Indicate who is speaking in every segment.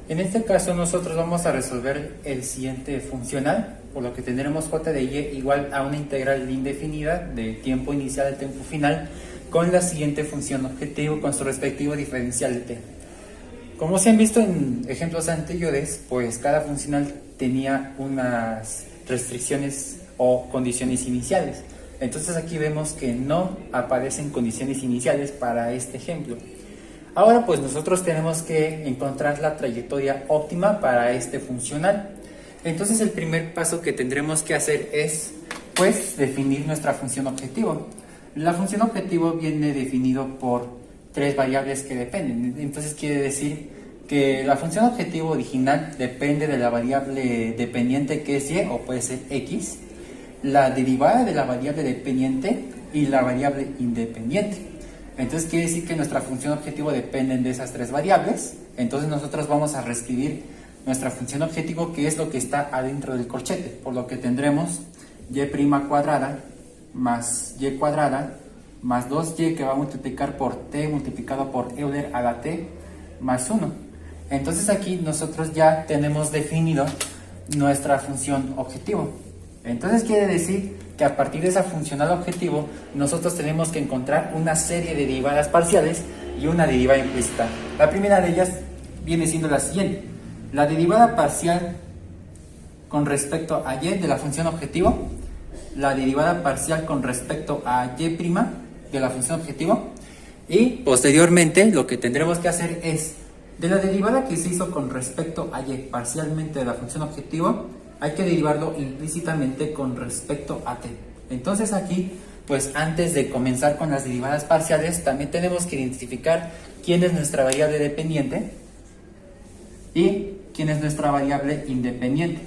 Speaker 1: En este caso nosotros vamos a resolver el siguiente funcional, por lo que tendremos j de y igual a una integral indefinida de tiempo inicial al tiempo final con la siguiente función objetivo con su respectivo diferencial de t. Como se han visto en ejemplos anteriores, pues cada funcional tenía unas restricciones o condiciones iniciales. Entonces aquí vemos que no aparecen condiciones iniciales para este ejemplo. Ahora pues nosotros tenemos que encontrar la trayectoria óptima para este funcional. Entonces el primer paso que tendremos que hacer es pues definir nuestra función objetivo. La función objetivo viene definido por tres variables que dependen. Entonces quiere decir que la función objetivo original depende de la variable dependiente que es y o puede ser x, la derivada de la variable dependiente y la variable independiente. Entonces quiere decir que nuestra función objetivo depende de esas tres variables. Entonces nosotros vamos a reescribir nuestra función objetivo, que es lo que está adentro del corchete, por lo que tendremos y' cuadrada más y cuadrada más 2y que va a multiplicar por t multiplicado por Euler a la t más 1. Entonces aquí nosotros ya tenemos definido nuestra función objetivo. Entonces quiere decir que a partir de esa funcional objetivo nosotros tenemos que encontrar una serie de derivadas parciales y una derivada implícita. La primera de ellas viene siendo la siguiente: la derivada parcial con respecto a y de la función objetivo, la derivada parcial con respecto a y' de la función objetivo, y posteriormente lo que tendremos que hacer es, de la derivada que se hizo con respecto a y parcialmente de la función objetivo, hay que derivarlo implícitamente con respecto a t. Entonces aquí, pues antes de comenzar con las derivadas parciales, también tenemos que identificar quién es nuestra variable dependiente y quién es nuestra variable independiente.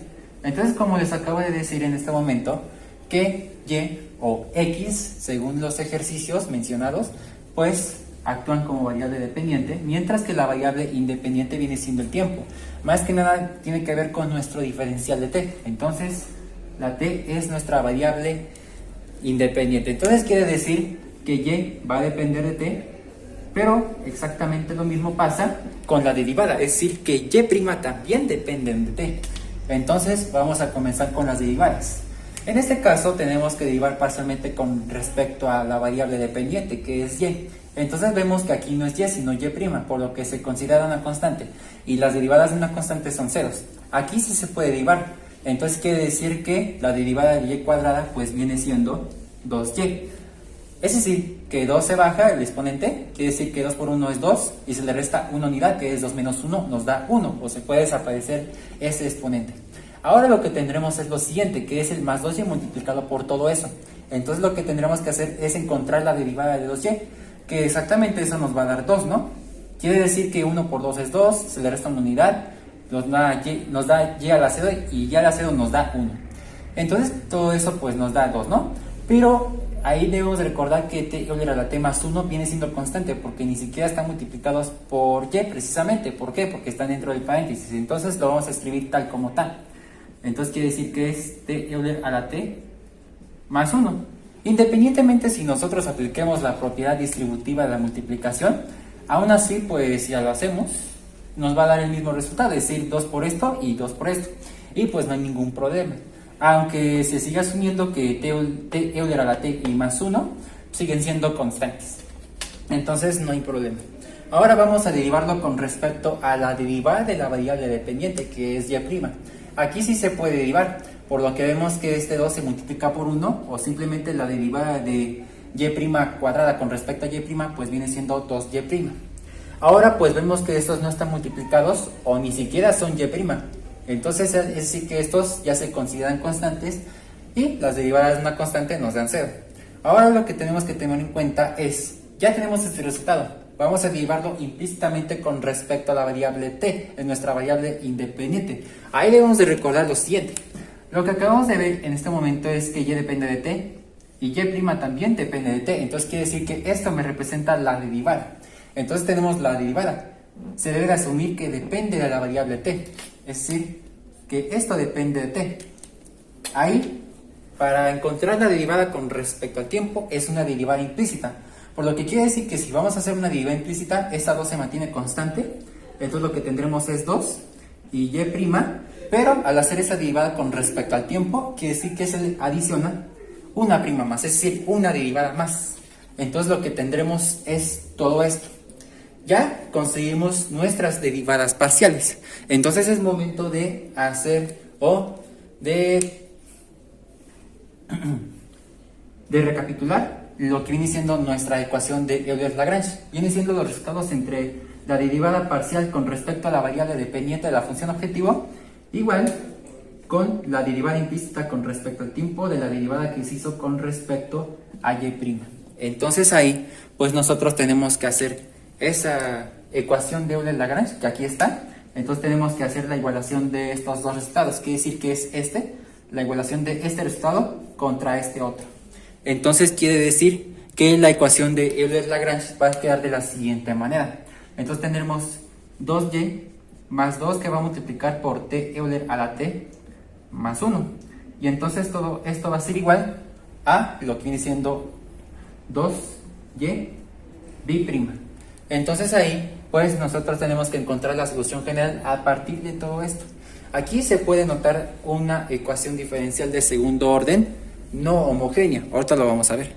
Speaker 1: Entonces, como les acabo de decir en este momento, que y o x, según los ejercicios mencionados, pues actúan como variable dependiente, mientras que la variable independiente viene siendo el tiempo. Más que nada tiene que ver con nuestro diferencial de t. Entonces, la t es nuestra variable independiente. Entonces quiere decir que y va a depender de t, pero exactamente lo mismo pasa con la derivada, es decir, que y' también dependen de t. Entonces vamos a comenzar con las derivadas. En este caso tenemos que derivar parcialmente con respecto a la variable dependiente, que es y. Entonces vemos que aquí no es y, sino y', por lo que se considera una constante. Y las derivadas de una constante son ceros. Aquí sí se puede derivar. Entonces quiere decir que la derivada de y cuadrada pues viene siendo 2y. Es decir, que 2 se baja el exponente, quiere decir que 2 por 1 es 2, y se le resta una unidad, que es 2 menos 1, nos da 1, o se puede desaparecer ese exponente. Ahora lo que tendremos es lo siguiente, que es el más 2y multiplicado por todo eso. Entonces lo que tendremos que hacer es encontrar la derivada de 2y, que exactamente eso nos va a dar 2, ¿no? Quiere decir que 1 por 2 es 2, se le resta una unidad, nos da y a la 0 y y a la 0 nos da 1. Entonces todo eso pues nos da 2, ¿no? Pero ahí debemos recordar que t Euler a la t más 1 viene siendo constante, porque ni siquiera están multiplicados por y precisamente. ¿Por qué? Porque están dentro del paréntesis. Entonces lo vamos a escribir tal como tal. Entonces quiere decir que es t Euler a la t más 1. Independientemente si nosotros apliquemos la propiedad distributiva de la multiplicación, aún así, pues si ya lo hacemos, nos va a dar el mismo resultado, es decir, 2 por esto y 2 por esto. Y pues no hay ningún problema. Aunque se siga asumiendo que t Euler a la t y más 1 siguen siendo constantes. Entonces no hay problema. Ahora vamos a derivarlo con respecto a la derivada de la variable dependiente, que es y'. Aquí sí se puede derivar, por lo que vemos que este 2 se multiplica por 1, o simplemente la derivada de y' cuadrada con respecto a y' pues viene siendo 2y'. Ahora pues vemos que estos no están multiplicados o ni siquiera son y'. Entonces es decir que estos ya se consideran constantes y las derivadas de una constante nos dan 0. Ahora lo que tenemos que tener en cuenta es, ya tenemos este resultado. Vamos a derivarlo implícitamente con respecto a la variable t, en nuestra variable independiente. Ahí debemos de recordar lo siguiente. Lo que acabamos de ver en este momento es que y depende de t y y' también depende de t. Entonces quiere decir que esto me representa la derivada. Entonces tenemos la derivada. Se debe de asumir que depende de la variable t. Es decir, que esto depende de t. Ahí, para encontrar la derivada con respecto al tiempo, es una derivada implícita. Por lo que quiere decir que si vamos a hacer una derivada implícita, esta 2 se mantiene constante Entonces lo que tendremos es 2 y y', pero al hacer esa derivada con respecto al tiempo, quiere decir que se le adiciona una prima más, es decir, una derivada más. Entonces lo que tendremos es todo esto. Ya conseguimos nuestras derivadas parciales. Entonces es momento de hacer o de recapitular lo que viene siendo nuestra ecuación de Euler-Lagrange. Viene siendo los resultados entre la derivada parcial con respecto a la variable dependiente de la función objetivo, igual con la derivada implícita con respecto al tiempo de la derivada que se hizo con respecto a y'. Entonces ahí, pues nosotros tenemos que hacer esa ecuación de Euler-Lagrange, que aquí está. Entonces tenemos que hacer la igualación de estos dos resultados, quiere decir que es la igualación de este resultado contra este otro. Entonces quiere decir que la ecuación de Euler-Lagrange va a quedar de la siguiente manera. Entonces tendremos 2y más 2 que va a multiplicar por t Euler a la t más 1. Y entonces todo esto va a ser igual a lo que viene siendo 2y b'. Entonces ahí pues nosotros tenemos que encontrar la solución general a partir de todo esto. Aquí se puede notar una ecuación diferencial de segundo orden no homogénea. Ahorita lo vamos a ver.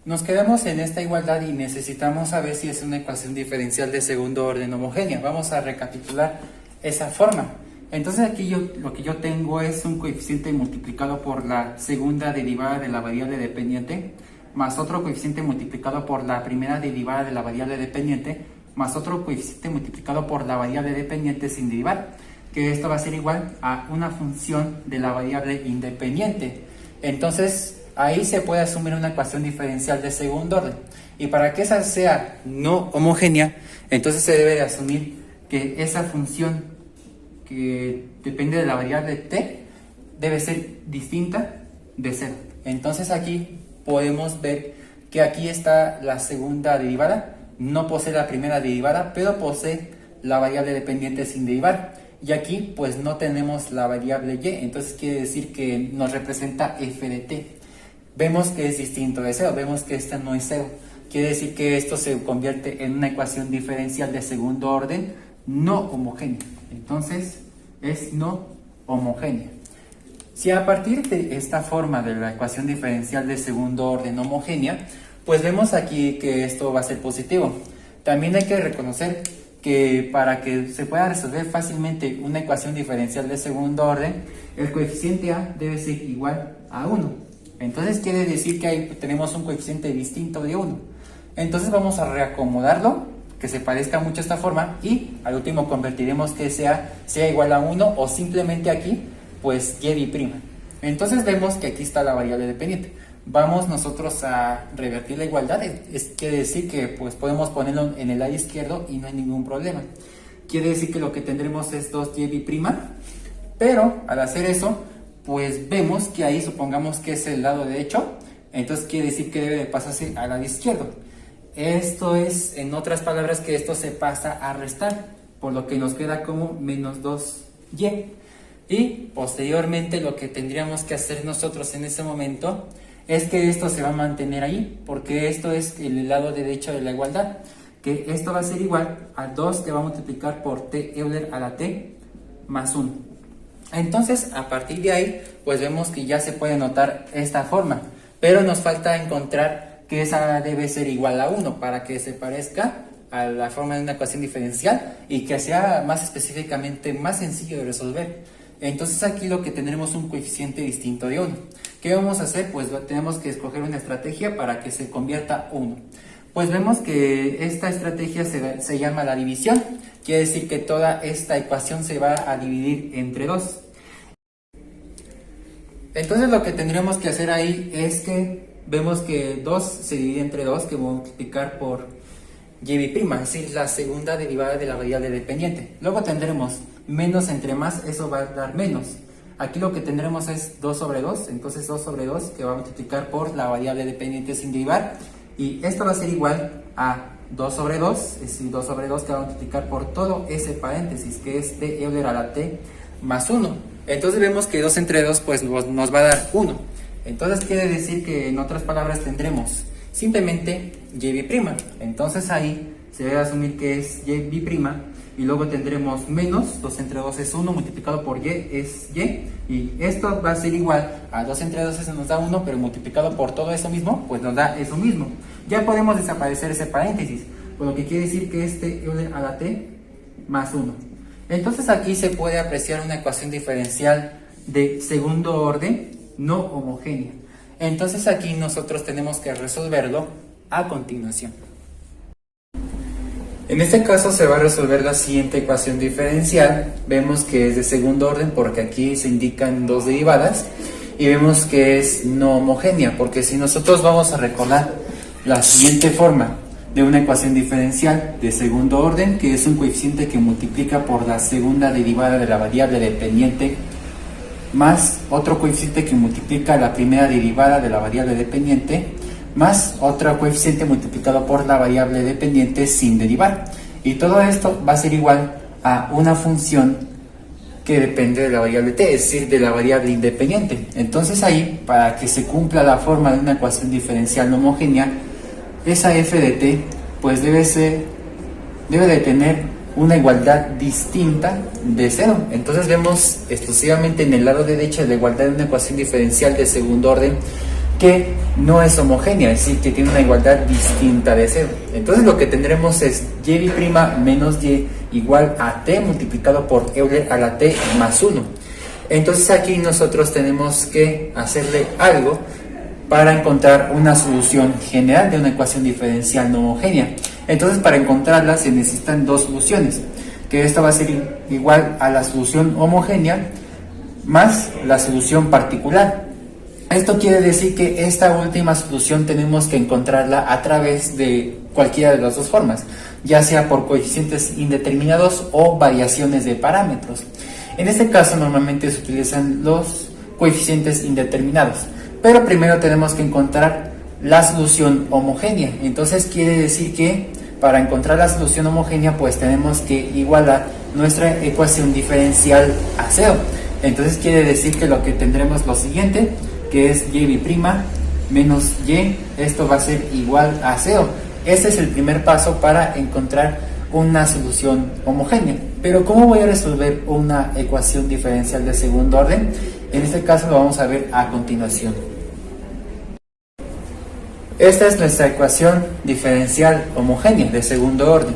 Speaker 1: Nos quedamos en esta igualdad y necesitamos saber si es una ecuación diferencial de segundo orden homogénea. Vamos a recapitular esa forma. Entonces aquí lo que yo tengo es un coeficiente multiplicado por la segunda derivada de la variable dependiente, más otro coeficiente multiplicado por la primera derivada de la variable dependiente, más otro coeficiente multiplicado por la variable dependiente sin derivar, que esto va a ser igual a una función de la variable independiente. Entonces ahí se puede asumir una ecuación diferencial de segundo orden. Y para que esa sea no homogénea, entonces se debe de asumir que esa función que depende de la variable t debe ser distinta de 0. Entonces aquí podemos ver que aquí está la segunda derivada, no posee la primera derivada, pero posee la variable dependiente sin derivar. Y aquí pues no tenemos la variable y, entonces quiere decir que nos representa f de t. Vemos que es distinto de 0, vemos que esta no es 0. Quiere decir que esto se convierte en una ecuación diferencial de segundo orden no homogénea. Entonces es no homogénea. Si a partir de esta forma de la ecuación diferencial de segundo orden homogénea, pues vemos aquí que esto va a ser positivo. También hay que reconocer que para que se pueda resolver fácilmente una ecuación diferencial de segundo orden, el coeficiente a debe ser igual a 1. Entonces quiere decir que ahí tenemos un coeficiente distinto de 1. Entonces vamos a reacomodarlo, que se parezca mucho a esta forma, y al último convertiremos que sea igual a 1 o simplemente aquí pues y'. Entonces vemos que aquí está la variable dependiente. Vamos nosotros a revertir la igualdad, quiere decir que pues podemos ponerlo en el lado izquierdo y no hay ningún problema. Quiere decir que lo que tendremos es 2y', pero al hacer eso pues vemos que ahí supongamos que es el lado derecho, entonces quiere decir que debe de pasarse al lado izquierdo. Esto es, en otras palabras, que esto se pasa a restar, por lo que nos queda como menos 2y. Y posteriormente lo que tendríamos que hacer nosotros en ese momento es que esto se va a mantener ahí, porque esto es el lado derecho de la igualdad, que esto va a ser igual a 2 que va a multiplicar por t Euler a la t más 1. Entonces a partir de ahí pues vemos que ya se puede notar esta forma, pero nos falta encontrar que esa debe ser igual a 1 para que se parezca a la forma de una ecuación diferencial y que sea más específicamente más sencillo de resolver. Entonces aquí lo que tendremos un coeficiente distinto de 1. ¿Qué vamos a hacer? Pues tenemos que escoger una estrategia para que se convierta 1. Pues vemos que esta estrategia se llama la división. Quiere decir que toda esta ecuación se va a dividir entre 2. Entonces lo que tendríamos que hacer ahí es que vemos que 2 se divide entre 2, que voy a multiplicar por y', es decir, la segunda derivada de la variable dependiente. Luego tendremos menos entre más, eso va a dar menos. Aquí lo que tendremos es 2 sobre 2, entonces 2 sobre 2 que va a multiplicar por la variable dependiente sin derivar. Y esto va a ser igual a 2 sobre 2, es decir, 2 sobre 2 que va a multiplicar por todo ese paréntesis, que es t Euler a la t más 1. Entonces vemos que 2 entre 2 pues nos va a dar 1. Entonces quiere decir que en otras palabras tendremos simplemente y'. Entonces ahí se debe asumir que es y bi', y luego tendremos menos 2 entre 2 es 1 multiplicado por y es y esto va a ser igual a 2 entre 2 eso nos da 1, pero multiplicado por todo eso mismo, pues nos da eso mismo. Ya podemos desaparecer ese paréntesis, por lo que quiere decir que este Euler a la t más 1. Entonces aquí se puede apreciar una ecuación diferencial de segundo orden no homogénea. Entonces aquí nosotros tenemos que resolverlo a continuación. En este caso se va a resolver la siguiente ecuación diferencial. Vemos que es de segundo orden porque aquí se indican dos derivadas, y vemos que es no homogénea porque si nosotros vamos a recordar la siguiente forma de una ecuación diferencial de segundo orden, que es un coeficiente que multiplica por la segunda derivada de la variable dependiente más otro coeficiente que multiplica la primera derivada de la variable dependiente más otro coeficiente multiplicado por la variable dependiente sin derivar, y todo esto va a ser igual a una función que depende de la variable t, es decir, de la variable independiente. Entonces ahí, para que se cumpla la forma de una ecuación diferencial no homogénea, esa f de t pues debe de tener una igualdad distinta de 0. Entonces vemos exclusivamente en el lado derecho de la igualdad de una ecuación diferencial de segundo orden que no es homogénea, es decir, que tiene una igualdad distinta de 0. Entonces lo que tendremos es y' menos y igual a t multiplicado por Euler a la t más 1. Entonces aquí nosotros tenemos que hacerle algo para encontrar una solución general de una ecuación diferencial no homogénea. Entonces para encontrarla se necesitan dos soluciones, que esta va a ser igual a la solución homogénea más la solución particular. Esto quiere decir que esta última solución tenemos que encontrarla a través de cualquiera de las dos formas, ya sea por coeficientes indeterminados o variaciones de parámetros. En este caso normalmente se utilizan los coeficientes indeterminados, pero primero tenemos que encontrar la solución homogénea. Entonces quiere decir que para encontrar la solución homogénea pues tenemos que igualar nuestra ecuación diferencial a 0. Entonces quiere decir que lo que tendremos lo siguiente, que es y' menos y, esto va a ser igual a 0. Este es el primer paso para encontrar una solución homogénea. Pero ¿cómo voy a resolver una ecuación diferencial de segundo orden? En este caso lo vamos a ver a continuación. Esta es nuestra ecuación diferencial homogénea de segundo orden.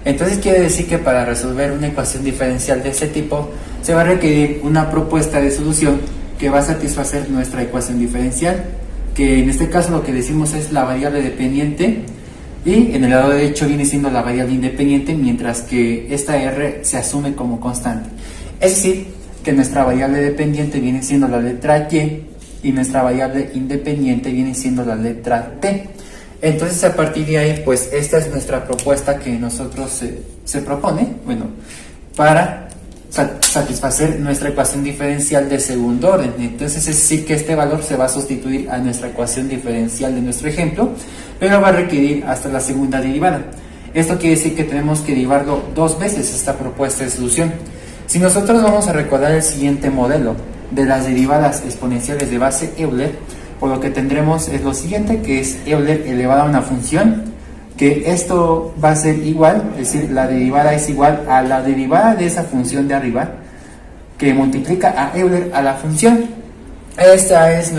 Speaker 1: Entonces quiere decir que para resolver una ecuación diferencial de este tipo se va a requerir una propuesta de solución que va a satisfacer nuestra ecuación diferencial, que en este caso lo que decimos es la variable dependiente, y en el lado derecho viene siendo la variable independiente, mientras que esta r se asume como constante. Es decir, que nuestra variable dependiente viene siendo la letra y nuestra variable independiente viene siendo la letra t. Entonces a partir de ahí pues esta es nuestra propuesta que nosotros se propone, bueno, para satisfacer nuestra ecuación diferencial de segundo orden. Entonces es decir que este valor se va a sustituir a nuestra ecuación diferencial de nuestro ejemplo, pero va a requerir hasta la segunda derivada. Esto quiere decir que tenemos que derivarlo dos veces esta propuesta de solución. Si nosotros vamos a recordar el siguiente modelo de las derivadas exponenciales de base Euler, por lo que tendremos es lo siguiente, que es Euler elevado a una función, que esto va a ser igual, es decir, la derivada es igual a la derivada de esa función de arriba, que multiplica a Euler a la función. Este es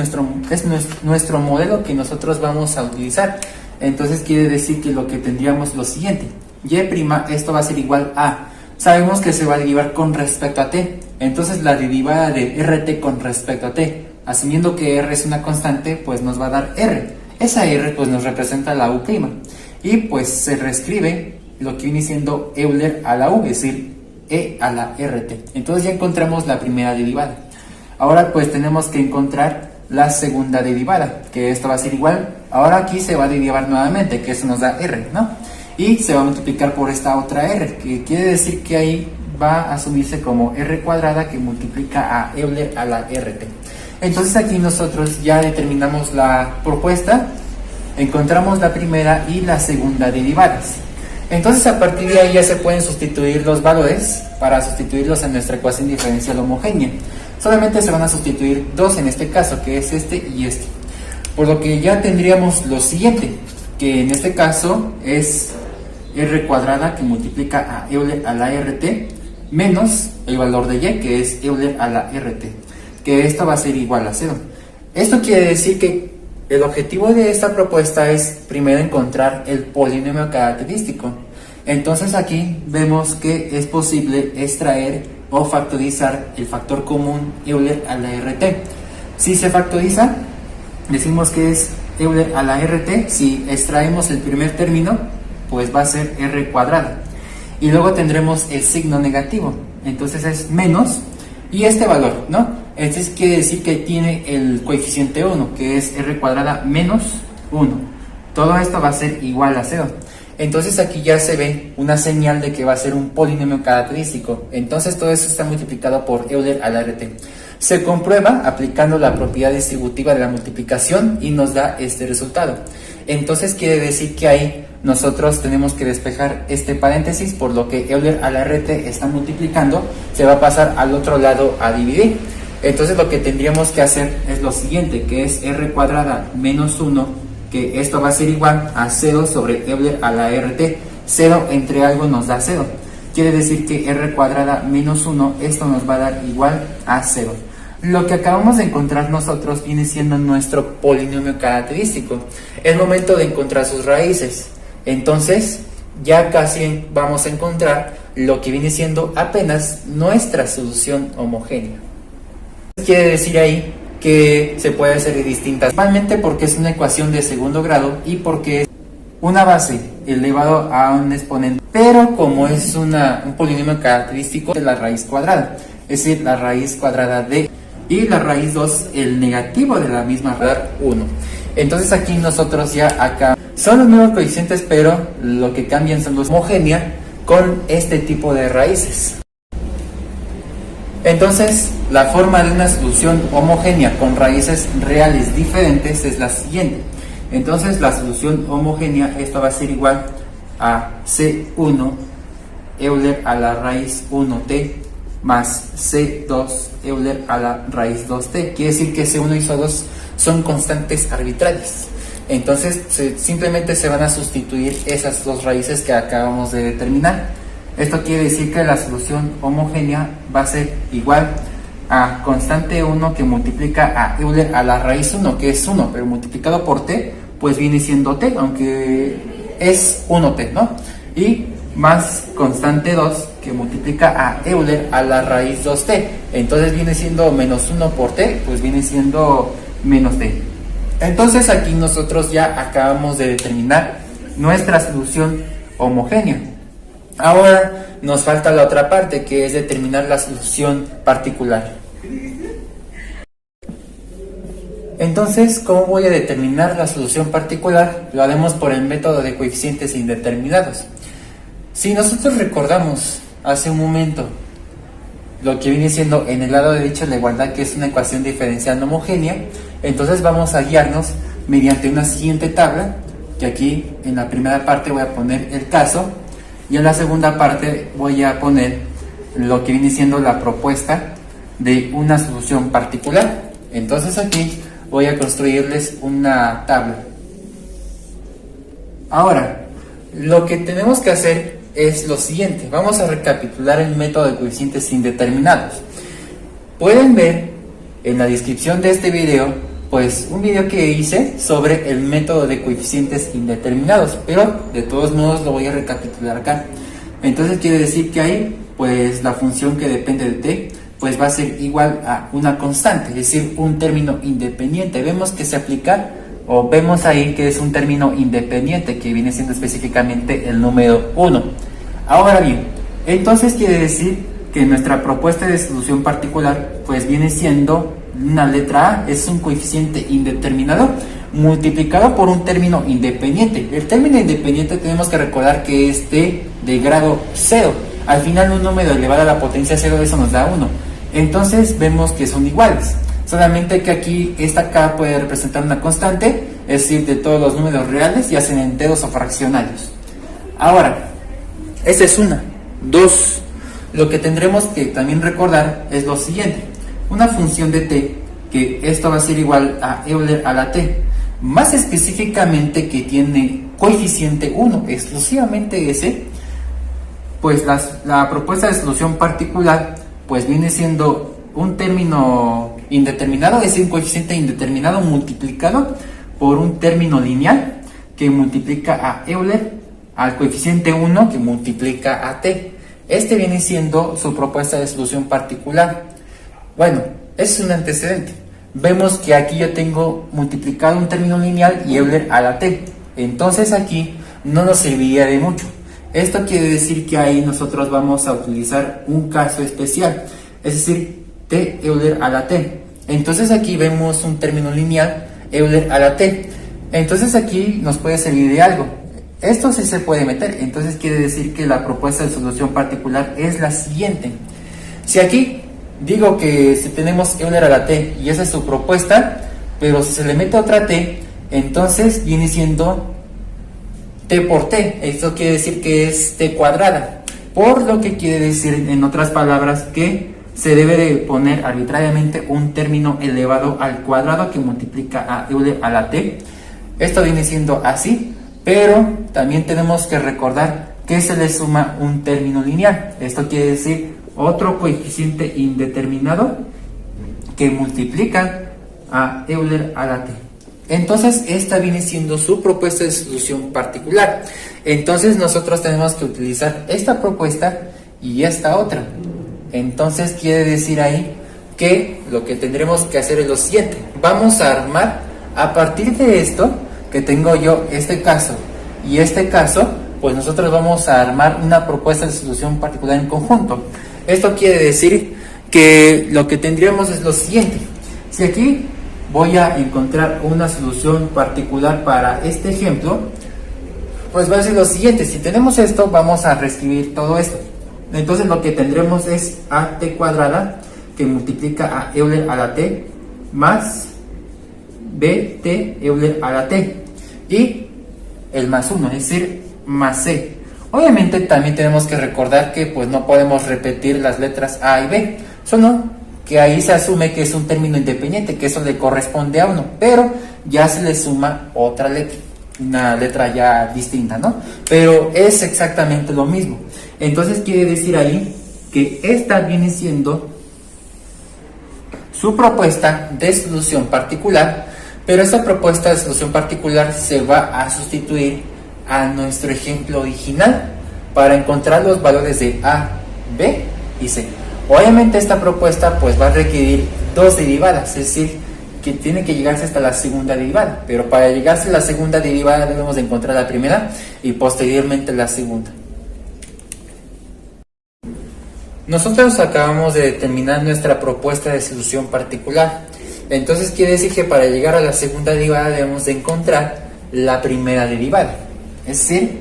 Speaker 1: nuestro modelo que nosotros vamos a utilizar. Entonces quiere decir que lo que tendríamos lo siguiente, y', esto va a ser igual a, sabemos que se va a derivar con respecto a t, entonces la derivada de rt con respecto a t, asumiendo que r es una constante, pues nos va a dar r. Esa r pues nos representa la u', y pues se reescribe lo que viene siendo Euler a la u, es decir, e a la rt. Entonces ya encontramos la primera derivada. Ahora pues tenemos que encontrar la segunda derivada, que esto va a ser igual, ahora aquí se va a derivar nuevamente, que eso nos da r, ¿no? Y se va a multiplicar por esta otra r, que quiere decir que ahí va a asumirse como r cuadrada que multiplica a Euler a la rt. Entonces aquí nosotros ya determinamos la propuesta, encontramos la primera y la segunda derivadas. Entonces a partir de ahí ya se pueden sustituir los valores para sustituirlos en nuestra ecuación diferencial homogénea. Solamente se van a sustituir dos en este caso, que es este y este. Por lo que ya tendríamos lo siguiente, que en este caso es r cuadrada que multiplica a Euler a la rt menos el valor de y, que es Euler a la rt, que esto va a ser igual a 0. Esto quiere decir que el objetivo de esta propuesta es primero encontrar el polinomio característico. Entonces aquí vemos que es posible extraer o factorizar el factor común Euler a la rt. Si se factoriza, decimos que es Euler a la rt. Si extraemos el primer término, pues va a ser r cuadrada. Y luego tendremos el signo negativo. Entonces es menos y este valor, ¿no? Entonces quiere decir que tiene el coeficiente 1, que es r cuadrada menos 1. Todo esto va a ser igual a 0. Entonces aquí ya se ve una señal de que va a ser un polinomio característico. Entonces todo eso está multiplicado por Euler a la rt. Se comprueba aplicando la propiedad distributiva de la multiplicación y nos da este resultado. Entonces quiere decir que ahí nosotros tenemos que despejar este paréntesis, por lo que Euler a la rt está multiplicando, se va a pasar al otro lado a dividir. Entonces lo que tendríamos que hacer es lo siguiente, que es r cuadrada menos 1, que esto va a ser igual a 0 sobre Euler a la rt. 0 entre algo nos da 0. Quiere decir que r cuadrada menos 1, esto nos va a dar igual a 0. Lo que acabamos de encontrar nosotros viene siendo nuestro polinomio característico. Es momento de encontrar sus raíces. Entonces ya casi vamos a encontrar lo que viene siendo apenas nuestra solución homogénea. Quiere decir ahí que se puede hacer de distintas, principalmente porque es una ecuación de segundo grado y porque es una base elevado a un exponente, pero como es un polinomio característico de la raíz cuadrada, es decir, la raíz cuadrada de, y la raíz 2, el negativo de la misma, va a dar 1. Entonces aquí nosotros ya acá son los mismos coeficientes, pero lo que cambian son los homogénea con este tipo de raíces. Entonces, la forma de una solución homogénea con raíces reales diferentes es la siguiente. Entonces, la solución homogénea, esto va a ser igual a C1 Euler a la raíz 1t más C2 Euler a la raíz 2t. Quiere decir que C1 y C2 son constantes arbitrarias. Entonces, simplemente se van a sustituir esas dos raíces que acabamos de determinar. Esto quiere decir que la solución homogénea va a ser igual a constante 1 que multiplica a Euler a la raíz 1, que es 1, pero multiplicado por t, pues viene siendo t, aunque es 1t, ¿no? Y más constante 2 que multiplica a Euler a la raíz 2t. Entonces viene siendo menos 1 por t, pues viene siendo menos t. Entonces aquí nosotros ya acabamos de determinar nuestra solución homogénea. Ahora nos falta la otra parte, que es determinar la solución particular. Entonces, ¿cómo voy a determinar la solución particular? Lo haremos por el método de coeficientes indeterminados. Si nosotros recordamos hace un momento lo que viene siendo en el lado derecho la igualdad, que es una ecuación diferencial no homogénea, entonces vamos a guiarnos mediante una siguiente tabla, que aquí en la primera parte voy a poner el caso, y en la segunda parte voy a poner lo que viene siendo la propuesta de una solución particular. Entonces aquí voy a construirles una tabla. Ahora, lo que tenemos que hacer es lo siguiente. Vamos a recapitular el método de coeficientes indeterminados. Pueden ver en la descripción de este video pues un video que hice sobre el método de coeficientes indeterminados, pero de todos modos lo voy a recapitular acá. Entonces quiere decir que ahí pues la función que depende de t pues va a ser igual a una constante, es decir, un término independiente. Vemos que se aplica, o vemos ahí que es un término independiente, que viene siendo específicamente el número 1. Ahora bien, entonces quiere decir que nuestra propuesta de solución particular pues viene siendo una letra A, es un coeficiente indeterminado multiplicado por un término independiente. El término independiente tenemos que recordar que es t de grado 0. Al final un número elevado a la potencia 0, eso nos da 1. Entonces vemos que son iguales. Solamente que aquí esta k puede representar una constante, es decir, de todos los números reales, ya sean enteros o fraccionarios. Ahora, esta es una. 2. Lo que tendremos que también recordar es lo siguiente. Una función de t, que esto va a ser igual a Euler a la t. más específicamente que tiene coeficiente 1, exclusivamente ese, pues la propuesta de solución particular pues viene siendo un término indeterminado, es decir, un coeficiente indeterminado multiplicado por un término lineal que multiplica a Euler al coeficiente 1 que multiplica a t. Este viene siendo su propuesta de solución particular. Bueno, es un antecedente. Vemos que aquí yo tengo multiplicado un término lineal y Euler a la t. Entonces aquí no nos serviría de mucho. Esto quiere decir que ahí nosotros vamos a utilizar un caso especial, es decir, t Euler a la t. Entonces aquí vemos un término lineal Euler a la t. Entonces aquí nos puede servir de algo. Esto sí se puede meter. Entonces quiere decir que la propuesta de solución particular es la siguiente. Si aquí digo que si tenemos Euler a la t y esa es su propuesta, pero si se le mete otra t, entonces viene siendo t por t. Esto quiere decir que es t cuadrada. Por lo que quiere decir, en otras palabras, que se debe de poner arbitrariamente un término elevado al cuadrado que multiplica a Euler a la t. Esto viene siendo así, pero también tenemos que recordar que se le suma un término lineal. Esto quiere decir otro coeficiente indeterminado que multiplica a Euler a la t. Entonces esta viene siendo su propuesta de solución particular. Entonces nosotros tenemos que utilizar esta propuesta y esta otra. Entonces quiere decir ahí que lo que tendremos que hacer es lo siguiente. Vamos a armar a partir de esto que tengo yo, este caso y este caso, pues nosotros vamos a armar una propuesta de solución particular en conjunto. Esto quiere decir que lo que tendríamos es lo siguiente. Si aquí voy a encontrar una solución particular para este ejemplo, pues va a ser lo siguiente. Si tenemos esto, vamos a reescribir todo esto. Entonces lo que tendremos es a t cuadrada que multiplica a Euler a la t más bt Euler a la t y el más 1, es decir, más c. Obviamente también tenemos que recordar que pues no podemos repetir las letras a y b, solo que ahí se asume que es un término independiente, que eso le corresponde a 1, pero ya se le suma otra letra, una letra ya distinta, ¿no? Pero es exactamente lo mismo. Entonces quiere decir ahí que esta viene siendo su propuesta de solución particular, pero esta propuesta de solución particular se va a sustituir a nuestro ejemplo original para encontrar los valores de a, b y c. Obviamente esta propuesta pues va a requerir dos derivadas, es decir, que tiene que llegarse hasta la segunda derivada, pero para llegarse a la segunda derivada debemos de encontrar la primera y posteriormente la segunda. Nosotros acabamos de determinar nuestra propuesta de solución particular. Entonces quiere decir que para llegar a la segunda derivada debemos de encontrar la primera derivada, es decir,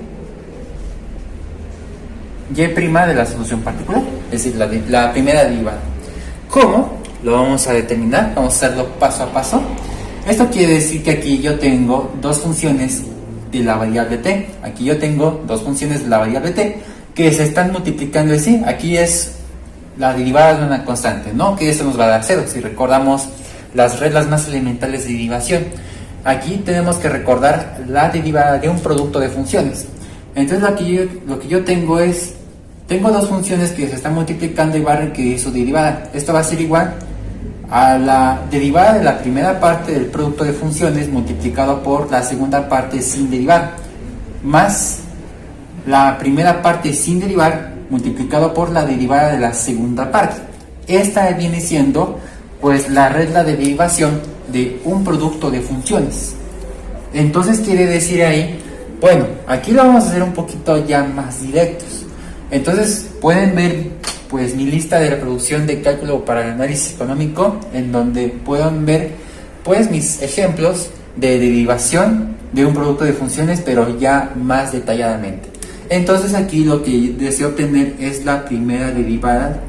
Speaker 1: y' de la solución particular, es decir, la primera derivada. ¿Cómo? Lo vamos a determinar, vamos a hacerlo paso a paso. Esto quiere decir que aquí yo tengo dos funciones de la variable t, aquí yo tengo dos funciones de la variable t que se están multiplicando, es decir, aquí es la derivada de una constante, ¿no? Que eso nos va a dar 0, si recordamos las reglas más elementales de derivación. Aquí tenemos que recordar la derivada de un producto de funciones. Entonces lo que yo tengo es, tengo dos funciones que se están multiplicando y va a requerir su derivada. Esto va a ser igual a la derivada de la primera parte del producto de funciones multiplicado por la segunda parte sin derivar, más la primera parte sin derivar multiplicado por la derivada de la segunda parte. Esta viene siendo pues la regla de derivación de un producto de funciones. Entonces quiere decir ahí, bueno, aquí lo vamos a hacer un poquito ya más directos. Entonces pueden ver pues mi lista de reproducción de cálculo para el análisis económico, en donde pueden ver pues mis ejemplos de derivación de un producto de funciones, pero ya más detalladamente. Entonces aquí lo que deseo obtener es la primera derivada.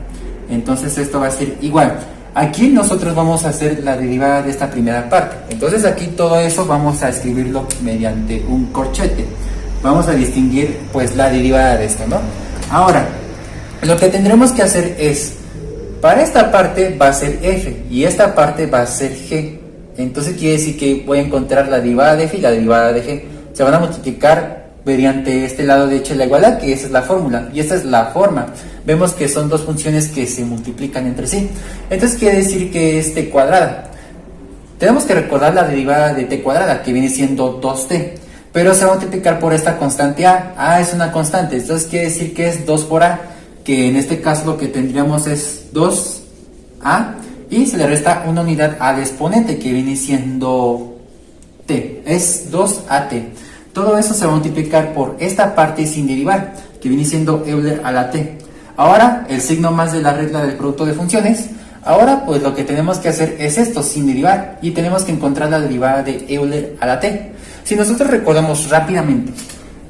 Speaker 1: Entonces esto va a ser igual. Aquí nosotros vamos a hacer la derivada de esta primera parte. Entonces aquí todo eso vamos a escribirlo mediante un corchete. Vamos a distinguir pues la derivada de esto, ¿no? Ahora, lo que tendremos que hacer es, para esta parte va a ser f y esta parte va a ser g. Entonces quiere decir que voy a encontrar la derivada de f y la derivada de g. Se van a multiplicar mediante este lado derecho de la igualdad, que esa es la fórmula, y esta es la forma. Vemos que son dos funciones que se multiplican entre sí. Entonces quiere decir que es t cuadrada. Tenemos que recordar la derivada de t cuadrada, que viene siendo 2t, pero se va a multiplicar por esta constante a. A es una constante, entonces quiere decir que es 2 por a, que en este caso lo que tendríamos es 2a, y se le resta una unidad al exponente, que viene siendo t, es 2at. Todo eso se va a multiplicar por esta parte sin derivar, que viene siendo Euler a la t. Ahora, el signo más de la regla del producto de funciones. Ahora, pues lo que tenemos que hacer es esto, sin derivar, y tenemos que encontrar la derivada de Euler a la t. Si nosotros recordamos rápidamente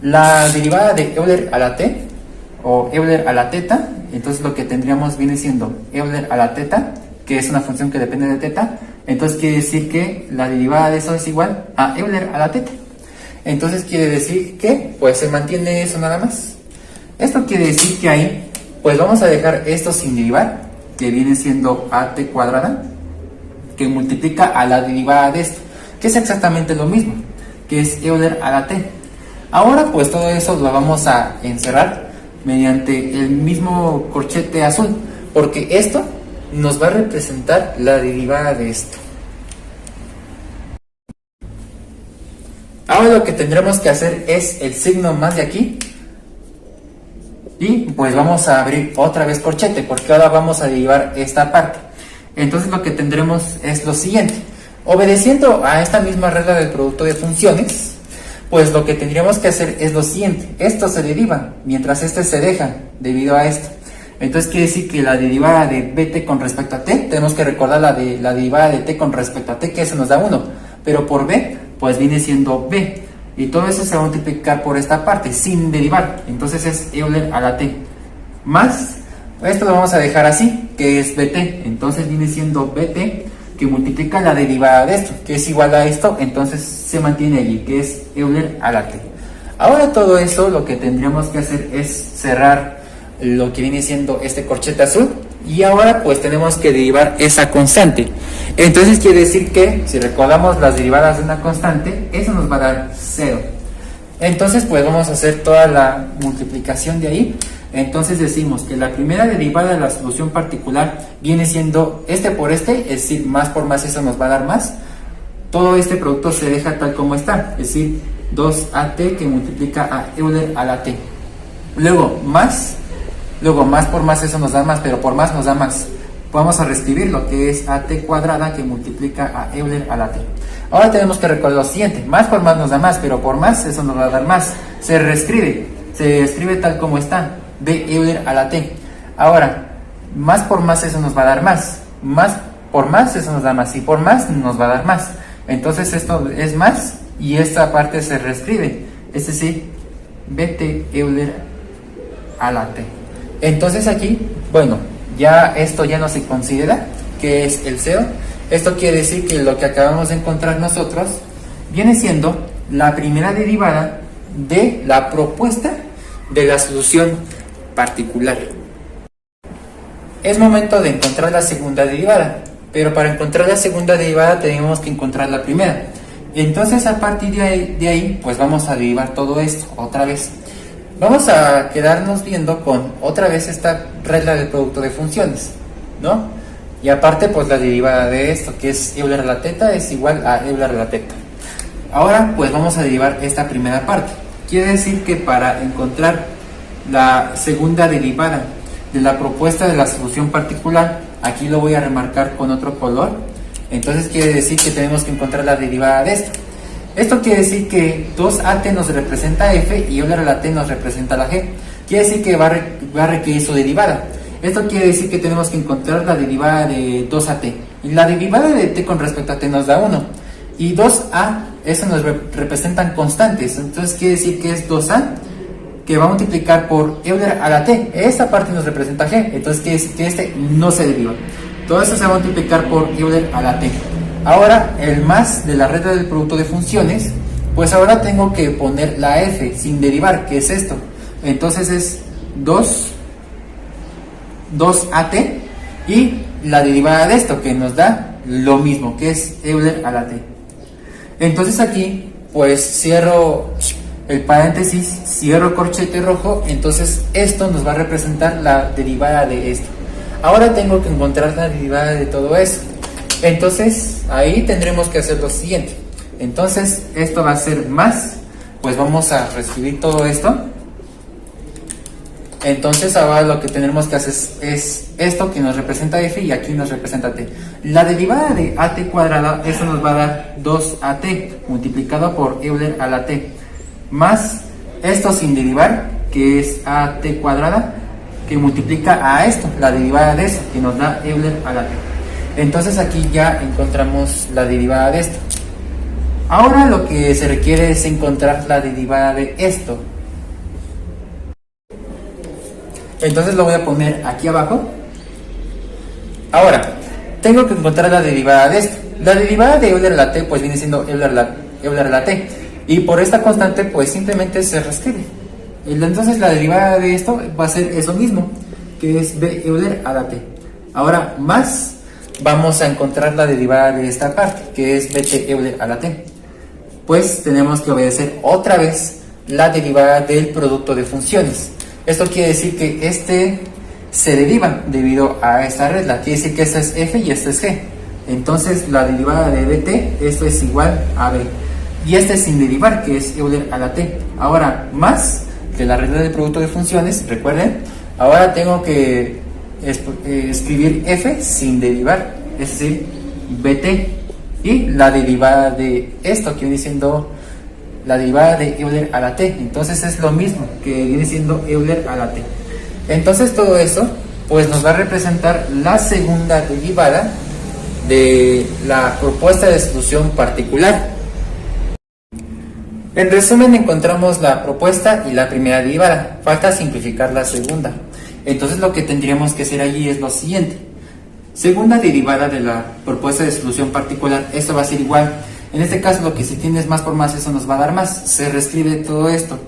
Speaker 1: la derivada de Euler a la t, o Euler a la teta, entonces lo que tendríamos viene siendo Euler a la teta, que es una función que depende de teta. Entonces quiere decir que la derivada de eso es igual a Euler a la teta. Entonces quiere decir que pues se mantiene eso nada más. Esto quiere decir que ahí pues vamos a dejar esto sin derivar, que viene siendo at cuadrada, que multiplica a la derivada de esto, que es exactamente lo mismo, que es Euler a la t. Ahora pues todo eso lo vamos a encerrar mediante el mismo corchete azul, porque esto nos va a representar la derivada de esto. Ahora lo que tendremos que hacer es el signo más de aquí, y pues vamos a abrir otra vez corchete, porque ahora vamos a derivar esta parte. Entonces lo que tendremos es lo siguiente: obedeciendo a esta misma regla del producto de funciones, pues lo que tendríamos que hacer es lo siguiente: esto se deriva, mientras este se deja, debido a esto. Entonces quiere decir que la derivada de bt con respecto a t, tenemos que recordar la derivada de t con respecto a t, que eso nos da 1, pero por b, pues viene siendo b, y todo eso se va a multiplicar por esta parte, sin derivar. Entonces es Euler a la t, más, esto lo vamos a dejar así, que es bt, entonces viene siendo bt, que multiplica la derivada de esto, que es igual a esto, entonces se mantiene allí, que es Euler a la t. Ahora todo eso lo que tendríamos que hacer es cerrar lo que viene siendo este corchete azul, y ahora pues tenemos que derivar esa constante. Entonces quiere decir que si recordamos las derivadas de una constante, eso nos va a dar 0. Entonces pues vamos a hacer toda la multiplicación de ahí. Entonces decimos que la primera derivada de la solución particular viene siendo este por este, es decir, más por más, eso nos va a dar más. Todo este producto se deja tal como está, es decir, 2at que multiplica a Euler a la t. Luego más por más, eso nos da más, pero por más nos da más. Vamos a reescribir lo que es at cuadrada que multiplica a Euler a la t. Ahora tenemos que recordar lo siguiente: más por más nos da más, pero por más eso nos va a dar más. Se escribe tal como está, b Euler a la t. Ahora, más por más eso nos va a dar más. Más por más eso nos da más, y por más nos va a dar más. Entonces esto es más, y esta parte se reescribe, es decir, bt Euler a la t. Entonces aquí, bueno, ya esto ya no se considera que es el 0. Esto quiere decir que lo que acabamos de encontrar nosotros viene siendo la primera derivada de la propuesta de la solución particular. Es momento de encontrar la segunda derivada, pero para encontrar la segunda derivada tenemos que encontrar la primera. Entonces a partir de ahí pues vamos a derivar todo esto otra vez. Vamos a quedarnos viendo con otra vez esta regla del producto de funciones, ¿no? Y aparte pues la derivada de esto, que es Euler a la teta, es igual a Euler a la teta. Ahora pues vamos a derivar esta primera parte. Quiere decir que para encontrar la segunda derivada de la propuesta de la solución particular, aquí lo voy a remarcar con otro color. Entonces quiere decir que tenemos que encontrar la derivada de esto. Esto quiere decir que 2at nos representa f y Euler a la t nos representa la g. Quiere decir que va a requerir su derivada. Esto quiere decir que tenemos que encontrar la derivada de 2at. Y la derivada de t con respecto a t nos da 1. Y 2a, eso nos representan constantes. Entonces quiere decir que es 2a que va a multiplicar por Euler a la t. Esta parte nos representa g. Entonces quiere decir que este no se deriva. Todo eso se va a multiplicar por Euler a la t. Ahora, el más de la regla del producto de funciones, pues ahora tengo que poner la f sin derivar, que es esto. Entonces es 2at y la derivada de esto, que nos da lo mismo, que es Euler a la t. Entonces aquí pues cierro el paréntesis, cierro corchete rojo, entonces esto nos va a representar la derivada de esto. Ahora tengo que encontrar la derivada de todo eso. Entonces ahí tendremos que hacer lo siguiente. Entonces esto va a ser más, pues vamos a reescribir todo esto. Entonces ahora lo que tenemos que hacer es esto que nos representa f y aquí nos representa t. La derivada de at cuadrada, eso nos va a dar 2at multiplicado por Euler a la t, más esto sin derivar, que es at cuadrada, que multiplica a esto, la derivada de eso, que nos da Euler a la t. Entonces aquí ya encontramos la derivada de esto. Ahora lo que se requiere es encontrar la derivada de esto. Entonces lo voy a poner aquí abajo. Ahora, tengo que encontrar la derivada de esto. La derivada de Euler a la t pues viene siendo Euler a la t. Y por esta constante pues simplemente se reescribe. Entonces la derivada de esto va a ser eso mismo, que es b Euler a la t. Ahora más vamos a encontrar la derivada de esta parte, que es bt Euler a la t. Pues tenemos que obedecer otra vez la derivada del producto de funciones. Esto quiere decir que este se deriva debido a esta regla. Quiere decir que esta es f y esta es g. Entonces la derivada de bt, esto es igual a b. Y este sin derivar, que es Euler a la t. Ahora, más que la regla del producto de funciones, recuerden, ahora tengo que escribir f sin derivar, es decir, bt. Y la derivada de esto, que viene siendo la derivada de Euler a la t. Entonces es lo mismo, que viene siendo Euler a la t. Entonces todo eso pues nos va a representar la segunda derivada de la propuesta de solución particular. En resumen, encontramos la propuesta y la primera derivada. Falta simplificar la segunda. Entonces lo que tendríamos que hacer allí es lo siguiente. Segunda derivada de la propuesta de solución particular. Esto va a ser igual. En este caso lo que si tienes más por más, eso nos va a dar más. Se reescribe todo esto.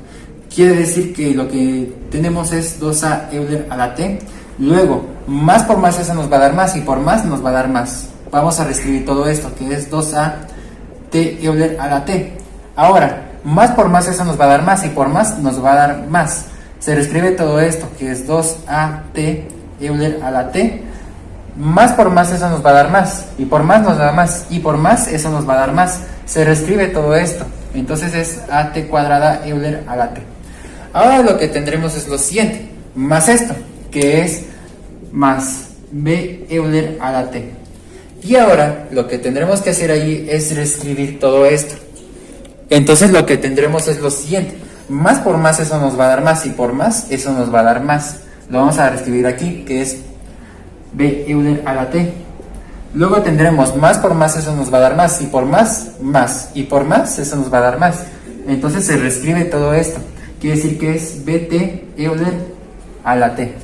Speaker 1: Quiere decir que lo que tenemos es 2a Euler a la t. Luego, más por más, eso nos va a dar más. Y por más nos va a dar más. Vamos a reescribir todo esto, que es 2a t Euler a la t. Ahora, más por más, eso nos va a dar más. Y por más nos va a dar más. Se reescribe todo esto, que es 2a t Euler a la t. Más por más, eso nos va a dar más. Y por más nos da más. Y por más, eso nos va a dar más. Se reescribe todo esto. Entonces es at cuadrada Euler a la t. Ahora lo que tendremos es lo siguiente. Más esto, que es más b Euler a la t. Y ahora lo que tendremos que hacer allí es reescribir todo esto. Entonces lo que tendremos es lo siguiente. Más por más, eso nos va a dar más. Y por más, eso nos va a dar más. Lo vamos a reescribir aquí, que es b Euler a la t. Luego tendremos más por más, eso nos va a dar más. Y por más, más. Y por más, eso nos va a dar más. Entonces se reescribe todo esto. Quiere decir que es bt Euler a la t.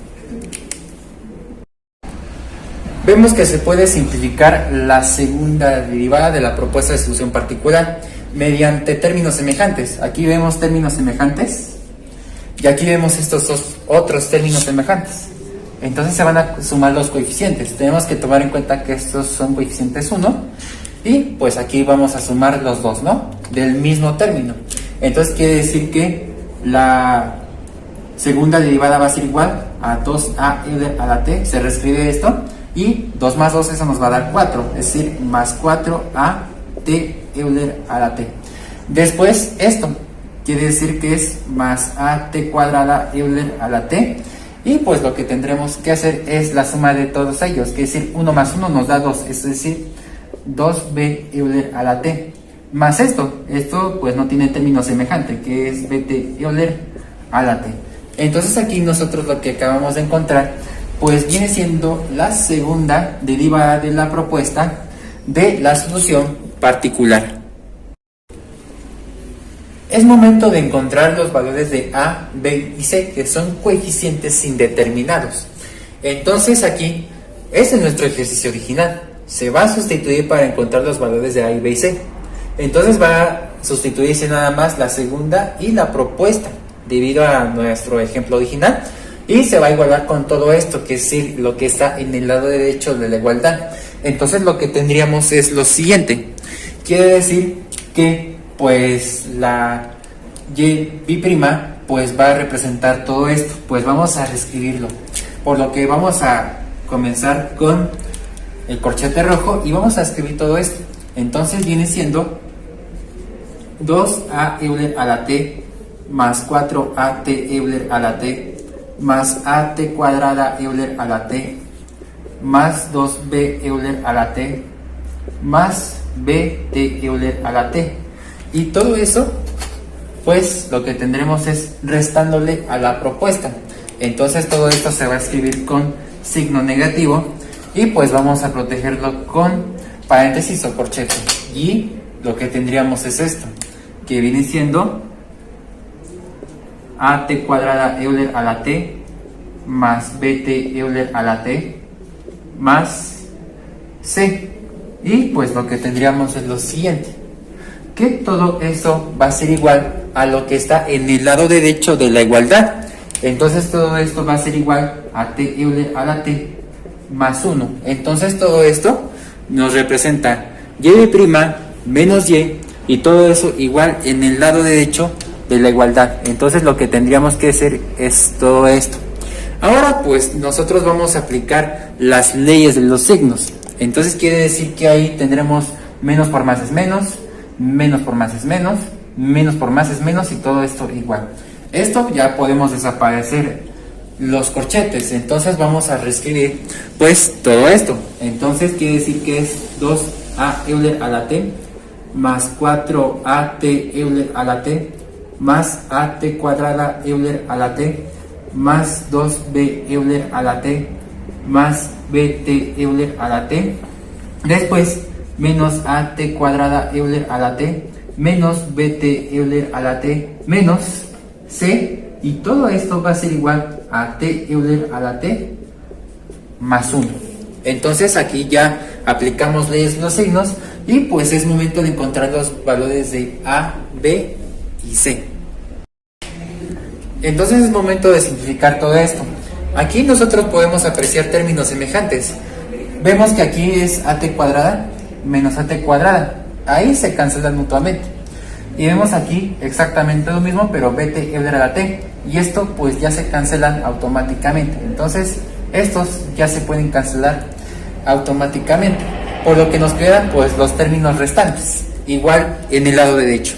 Speaker 1: Vemos que se puede simplificar la segunda derivada de la propuesta de solución particular mediante términos semejantes. Aquí vemos términos semejantes y aquí vemos estos dos otros términos semejantes. Entonces se van a sumar los coeficientes. Tenemos que tomar en cuenta que estos son coeficientes 1 y pues aquí vamos a sumar los dos, ¿no? Del mismo término. Entonces quiere decir que la segunda derivada va a ser igual a 2a Euler a la t. Se reescribe esto y 2 más 2, eso nos va a dar 4. Es decir, más 4a t Euler a la t. Después esto quiere decir que es más a t cuadrada Euler a la t. Y pues lo que tendremos que hacer es la suma de todos ellos, que es decir, 1 más 1 nos da 2, es decir, 2b Euler a la t. Más esto pues no tiene término semejante, que es bt Euler a la t. Entonces aquí nosotros lo que acabamos de encontrar, pues viene siendo la segunda derivada de la propuesta de la solución particular. Es momento de encontrar los valores de a, b y c, que son coeficientes indeterminados. Entonces aquí, este es nuestro ejercicio original. Se va a sustituir para encontrar los valores de a, b y c. Entonces va a sustituirse nada más la segunda y la propuesta, debido a nuestro ejemplo original. y se va a igualar con todo esto, que es lo que está en el lado derecho de la igualdad. Entonces lo que tendríamos es lo siguiente, quiere decir que pues la y b' pues va a representar todo esto. Pues vamos a reescribirlo, por lo que vamos a comenzar con el corchete rojo y vamos a escribir todo esto. Entonces viene siendo 2a Euler a la t más 4at Euler a la t más at cuadrada Euler a la t más 2b Euler a la t más bt Euler a la t. Y todo eso pues lo que tendremos es restándole a la propuesta. Entonces todo esto se va a escribir con signo negativo y pues vamos a protegerlo con paréntesis o corchete. Y lo que tendríamos es esto, que viene siendo at cuadrada Euler a la t más bt Euler a la t más c. Y pues lo que tendríamos es lo siguiente, que todo eso va a ser igual a lo que está en el lado derecho de la igualdad. Entonces todo esto va a ser igual a t Euler a la t más 1. Entonces todo esto nos representa y' menos y todo eso igual en el lado derecho de la igualdad. Entonces lo que tendríamos que hacer es todo esto. Ahora pues nosotros vamos a aplicar las leyes de los signos. Entonces quiere decir que ahí tendremos menos por más es menos, menos por más es menos, menos por más es menos y todo esto igual. Esto ya podemos desaparecer los corchetes, entonces vamos a reescribir pues todo esto. Entonces quiere decir que es 2a Euler a la t más 4at Euler a la t más at cuadrada Euler a la t más 2b Euler a la t más bt Euler a la t, después menos at cuadrada Euler a la t menos bt Euler a la t menos c, y todo esto va a ser igual a t Euler a la t más 1. Entonces aquí ya aplicamos leyes de los signos y pues es momento de encontrar los valores de a, b y c. Entonces es momento de simplificar todo esto. Aquí nosotros podemos apreciar términos semejantes. Vemos que aquí es at cuadrada menos at cuadrada, ahí se cancelan mutuamente. Y vemos aquí exactamente lo mismo, pero bt Euler a la t, y esto pues ya se cancelan automáticamente. Entonces estos ya se pueden cancelar automáticamente, por lo que nos quedan pues los términos restantes, igual en el lado derecho.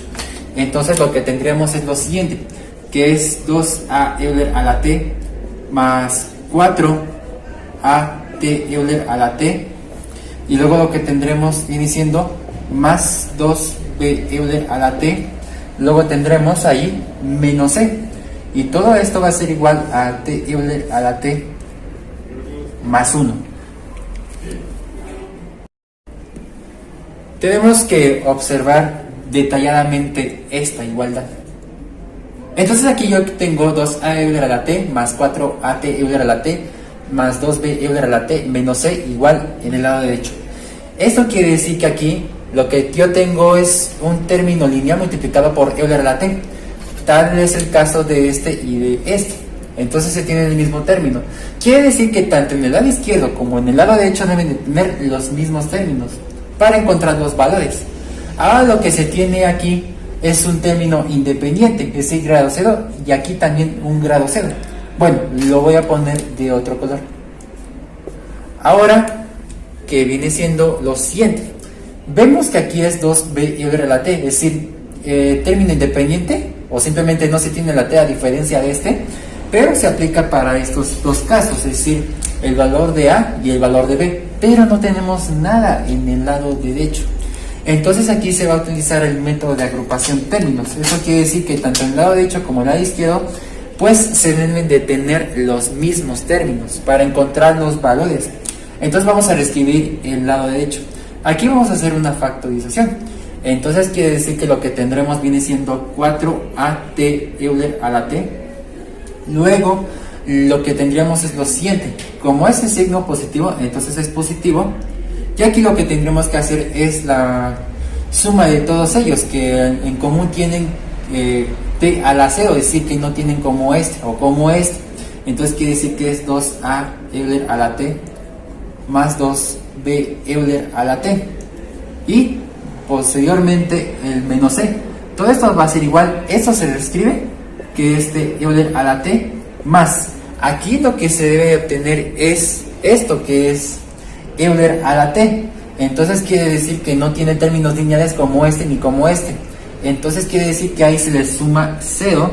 Speaker 1: Entonces lo que tendríamos es lo siguiente, que es 2a Euler a la t más 4at Euler a la t, y luego lo que tendremos viene siendo más 2b Euler a la t, luego tendremos ahí menos c, y todo esto va a ser igual a t Euler a la t más 1. Tenemos que observar detalladamente esta igualdad. Entonces aquí yo tengo 2a Euler a la t más 4at Euler a la t más 2b Euler a la t menos c igual en el lado derecho. Esto quiere decir que aquí lo que yo tengo es un término lineal multiplicado por Euler a la t. Tal es el caso de este y de este. Entonces se tiene el mismo término. Quiere decir que tanto en el lado izquierdo como en el lado derecho deben de tener los mismos términos para encontrar los valores. Ahora lo que se tiene aquí es un término independiente, es decir, grado 0, y aquí también un grado 0. Bueno, lo voy a poner de otro color. Ahora, que viene siendo lo siguiente. Vemos que aquí es 2b Euler a la t, es decir, término independiente, o simplemente no se tiene la t a diferencia de este, pero se aplica para estos dos casos, es decir, el valor de a y el valor de b, pero no tenemos nada en el lado derecho. Entonces aquí se va a utilizar el método de agrupación términos. Eso quiere decir que tanto en el lado derecho como en el lado izquierdo pues se deben de tener los mismos términos para encontrar los valores. Entonces vamos a reescribir el lado derecho. Aquí vamos a hacer una factorización. Entonces quiere decir que lo que tendremos viene siendo 4at Euler a la t. Luego lo que tendríamos es lo siguiente. Como es el signo positivo, entonces es positivo. Y aquí lo que tendremos que hacer es la suma de todos ellos, que en común tienen t a la 0, es decir, que no tienen como este o como este. Entonces quiere decir que es 2a Euler a la t más 2b Euler a la t. Y posteriormente el menos c. Todo esto va a ser igual, esto se describe que este Euler a la t más. Aquí lo que se debe obtener es esto, que es Euler a la t. Entonces quiere decir que no tiene términos lineales como este ni como este. Entonces quiere decir que ahí se le suma 0,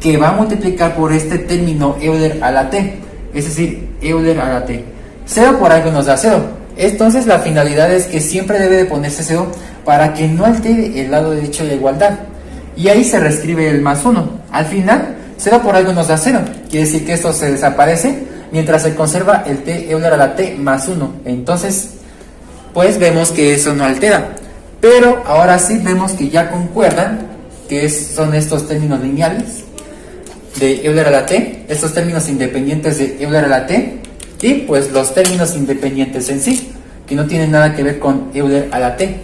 Speaker 1: que va a multiplicar por este término Euler a la t, es decir, Euler a la t. 0 por algo nos da 0. Entonces la finalidad es que siempre debe de ponerse 0 para que no altere el lado derecho de la igualdad. Y ahí se reescribe el más 1. Al final, 0 por algo nos da 0. Quiere decir que esto se desaparece mientras se conserva el t Euler a la t más 1. Entonces, pues vemos que eso no altera. Pero ahora sí vemos que ya concuerdan, que son estos términos lineales de Euler a la t, estos términos independientes de Euler a la t, y pues los términos independientes en sí, que no tienen nada que ver con Euler a la t.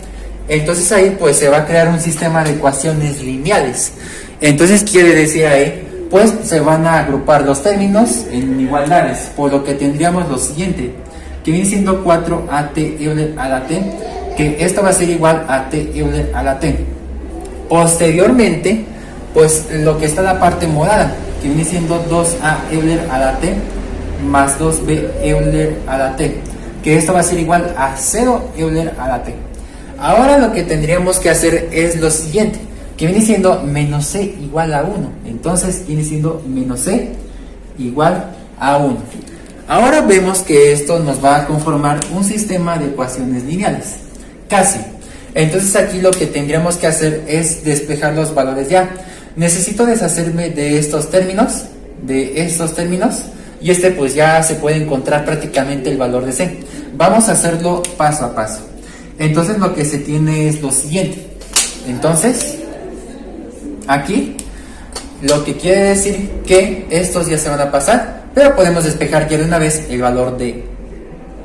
Speaker 1: Entonces ahí pues se va a crear un sistema de ecuaciones lineales. Entonces quiere decir ahí, pues se van a agrupar los términos en igualdades, por lo que tendríamos lo siguiente, que viene siendo 4at Euler a la t, que esto va a ser igual a t Euler a la t. Posteriormente, pues lo que está en la parte morada, que viene siendo 2a Euler a la t más 2b Euler a la t, que esto va a ser igual a 0 Euler a la t. Ahora lo que tendríamos que hacer es lo siguiente, que viene siendo menos c igual a 1. Entonces viene siendo menos c igual a 1. Ahora vemos que esto nos va a conformar un sistema de ecuaciones lineales, casi. Entonces aquí lo que tendríamos que hacer es despejar los valores ya. Necesito deshacerme de estos términos, y este pues ya se puede encontrar prácticamente el valor de c. Vamos a hacerlo paso a paso. Entonces lo que se tiene es lo siguiente. Entonces, aquí, lo que quiere decir que estos ya se van a pasar, pero podemos despejar ya de una vez el valor de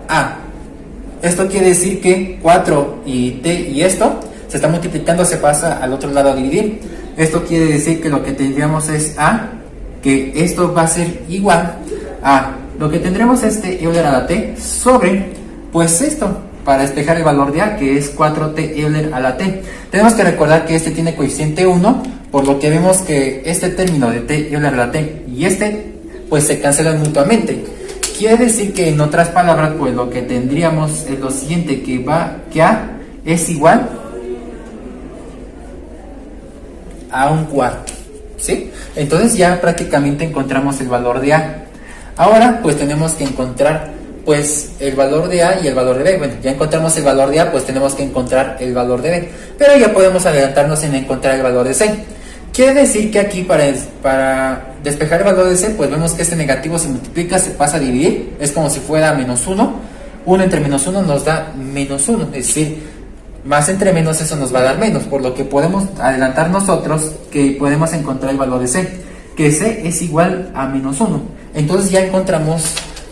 Speaker 1: a. Esto quiere decir que 4 y t y esto se está multiplicando, se pasa al otro lado a dividir. Esto quiere decir que lo que tendríamos es a, que esto va a ser igual a lo que tendremos Euler a la t sobre, pues esto, para despejar el valor de a, que es 4t Euler a la t. Tenemos que recordar que este tiene coeficiente 1, por lo que vemos que este término de t Euler a la t y pues se cancelan mutuamente. Quiere decir que en otras palabras, pues lo que tendríamos es lo siguiente, que a es igual a un cuarto, ¿sí? Entonces ya prácticamente encontramos el valor de a. Ahora pues tenemos que encontrar pues el valor de a y el valor de b. Bueno, ya encontramos el valor de a, pues tenemos que encontrar el valor de b, pero ya podemos adelantarnos en encontrar el valor de c. Quiere decir que aquí para despejar el valor de c, pues vemos que este negativo se multiplica, se pasa a dividir, es como si fuera menos 1. 1 entre menos 1 nos da menos 1, es decir, más entre menos eso nos va a dar menos, por lo que podemos adelantar nosotros que podemos encontrar el valor de c, que c es igual a menos 1. Entonces ya encontramos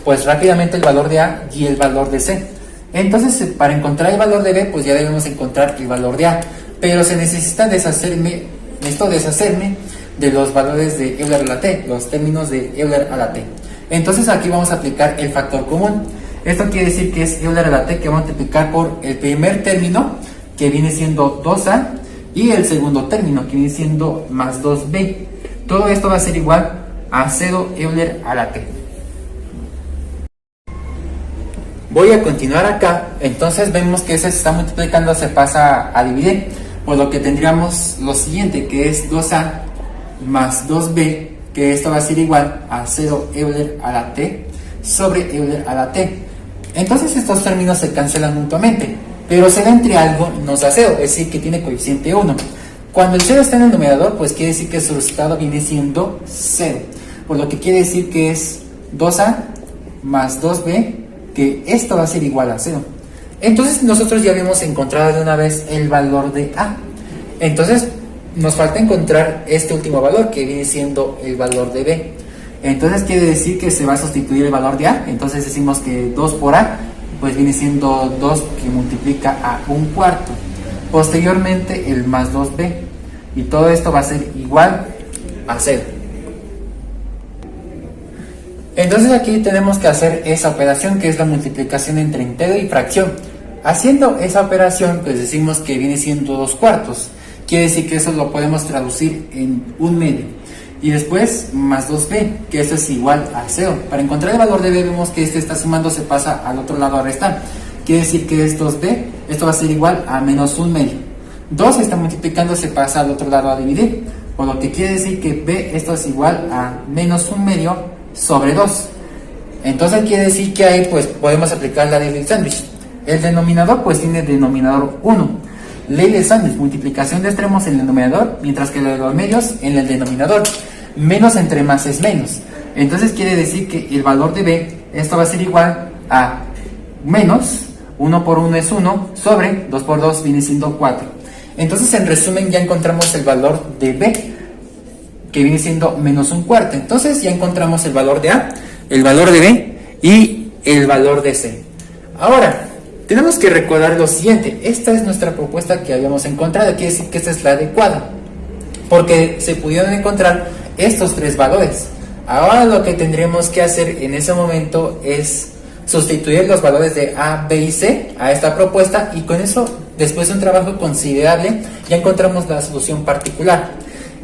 Speaker 1: pues rápidamente el valor de a y el valor de c. Entonces para encontrar el valor de b, pues ya debemos encontrar el valor de a, pero se necesita deshacerme de los valores de Euler a la t, los términos de Euler a la t. Entonces aquí vamos a aplicar el factor común. Esto quiere decir que es Euler a la t que va a multiplicar por el primer término, que viene siendo 2a, y el segundo término, que viene siendo más 2b. Todo esto va a ser igual a 0 Euler a la t. Voy a continuar acá. Entonces vemos que ese se está multiplicando, se pasa a dividir, por lo que tendríamos lo siguiente, que es 2a más 2b, que esto va a ser igual a 0 Euler a la t sobre Euler a la t. Entonces estos términos se cancelan mutuamente, pero 0 entre algo nos da 0, es decir que tiene coeficiente 1. Cuando el 0 está en el numerador, pues quiere decir que su resultado viene siendo 0, por lo que quiere decir que es 2a más 2b, que esto va a ser igual a 0. Entonces nosotros ya habíamos encontrado de una vez el valor de a. Entonces nos falta encontrar este último valor, que viene siendo el valor de b. Entonces quiere decir que se va a sustituir el valor de a. Entonces decimos que 2 por a, pues viene siendo 2 que multiplica a un cuarto. Posteriormente el más 2b. Y todo esto va a ser igual a 0. Entonces aquí tenemos que hacer esa operación que es la multiplicación entre entero y fracción. Haciendo esa operación pues decimos que viene siendo 2/4. Quiere decir que eso lo podemos traducir en 1/2. Y después más 2b, que eso es igual a 0. Para encontrar el valor de b vemos que este está sumando, se pasa al otro lado a restar. Quiere decir que es 2b, esto va a ser igual a menos 1/2. 2 está multiplicando, se pasa al otro lado a dividir. Por lo que quiere decir que b, esto es igual a menos 1/2 sobre 2. Entonces quiere decir que ahí pues podemos aplicar la ley del sándwich. El denominador pues tiene denominador 1. Ley del sándwich, multiplicación de extremos en el denominador, mientras que la de los medios en el denominador. Menos entre más es menos. Entonces quiere decir que el valor de b, esto va a ser igual a menos 1 por 1 es 1 sobre 2 por 2 viene siendo 4. Entonces en resumen ya encontramos el valor de b, que viene siendo menos 1/4. Entonces ya encontramos el valor de a, el valor de b y el valor de c. Ahora tenemos que recordar lo siguiente: esta es nuestra propuesta que habíamos encontrado, quiere decir que esta es la adecuada, porque se pudieron encontrar estos tres valores. Ahora lo que tendríamos que hacer en ese momento es sustituir los valores de a, b y c a esta propuesta, y con eso, después de un trabajo considerable, ya encontramos la solución particular.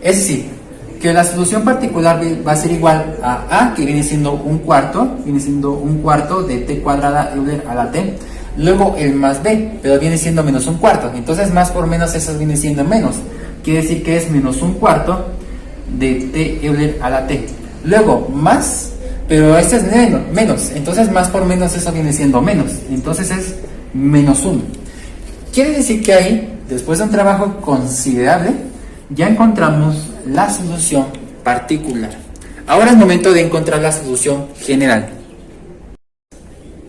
Speaker 1: Es decir, que la solución particular va a ser igual a, que viene siendo 1/4, de t cuadrada Euler a la t, luego el más b, pero viene siendo menos 1/4, entonces más por menos eso viene siendo menos, quiere decir que es menos 1/4 de t Euler a la t, luego más, pero este es menos, entonces más por menos eso viene siendo menos, entonces es menos 1. Quiere decir que ahí, después de un trabajo considerable, ya encontramos la solución particular. Ahora es momento de encontrar la solución general.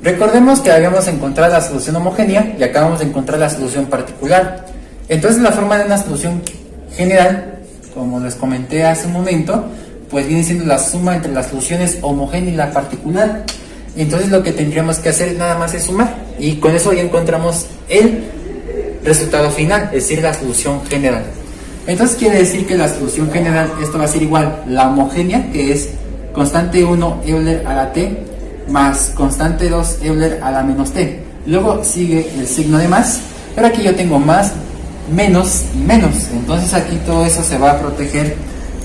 Speaker 1: Recordemos que habíamos encontrado la solución homogénea y acabamos de encontrar la solución particular. Entonces la forma de una solución general, como les comenté hace un momento, pues viene siendo la suma entre las soluciones homogénea y la particular. Entonces lo que tendríamos que hacer nada más es sumar, y con eso ya encontramos el resultado final, es decir, la solución general. Entonces quiere decir que la solución general, esto va a ser igual la homogénea, que es constante 1 Euler a la t más constante 2 Euler a la menos t. Luego sigue el signo de más, pero aquí yo tengo más, menos y menos. Entonces aquí todo eso se va a proteger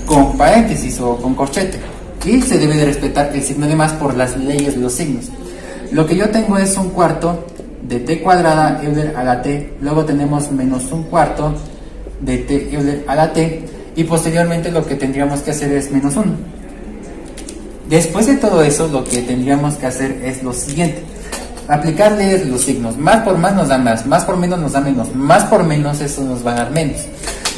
Speaker 1: con paréntesis o con corchete. Y se debe de respetar el signo de más por las leyes de los signos. Lo que yo tengo es 1/4 de t cuadrada Euler a la t. Luego tenemos menos 1/4 de t Euler a la t. Y posteriormente lo que tendríamos que hacer es menos 1. Después de todo eso, lo que tendríamos que hacer es lo siguiente: aplicarle los signos. Más por más nos da más por menos nos da menos, más por menos eso nos va a dar menos.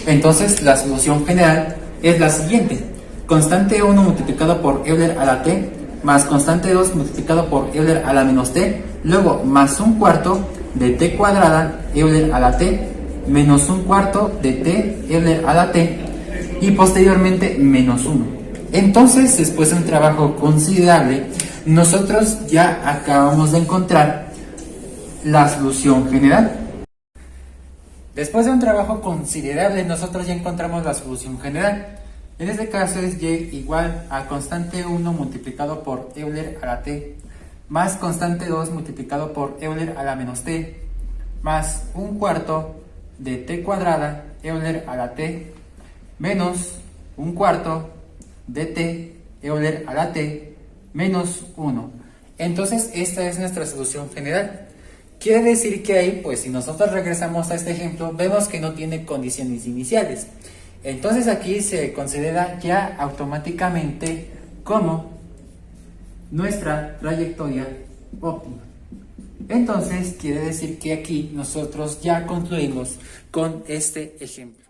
Speaker 1: Entonces la solución general es la siguiente: constante 1 multiplicado por Euler a la t más constante 2 multiplicado por Euler a la menos t, luego más 1/4 de t cuadrada Euler a la t menos 1/4 de t Euler a la t, y posteriormente menos 1. Entonces, después de un trabajo considerable, nosotros ya acabamos de encontrar la solución general. Después de un trabajo considerable, nosotros ya encontramos la solución general. En este caso es y igual a constante 1 multiplicado por Euler a la t más constante 2 multiplicado por Euler a la menos t más 1/4 de t cuadrada Euler a la t menos 1/4 de t Euler a la t menos 1. Entonces esta es nuestra solución general. Quiere decir que ahí, pues si nosotros regresamos a este ejemplo, vemos que no tiene condiciones iniciales. Entonces aquí se considera ya automáticamente como nuestra trayectoria óptima. Entonces quiere decir que aquí nosotros ya concluimos con este ejemplo.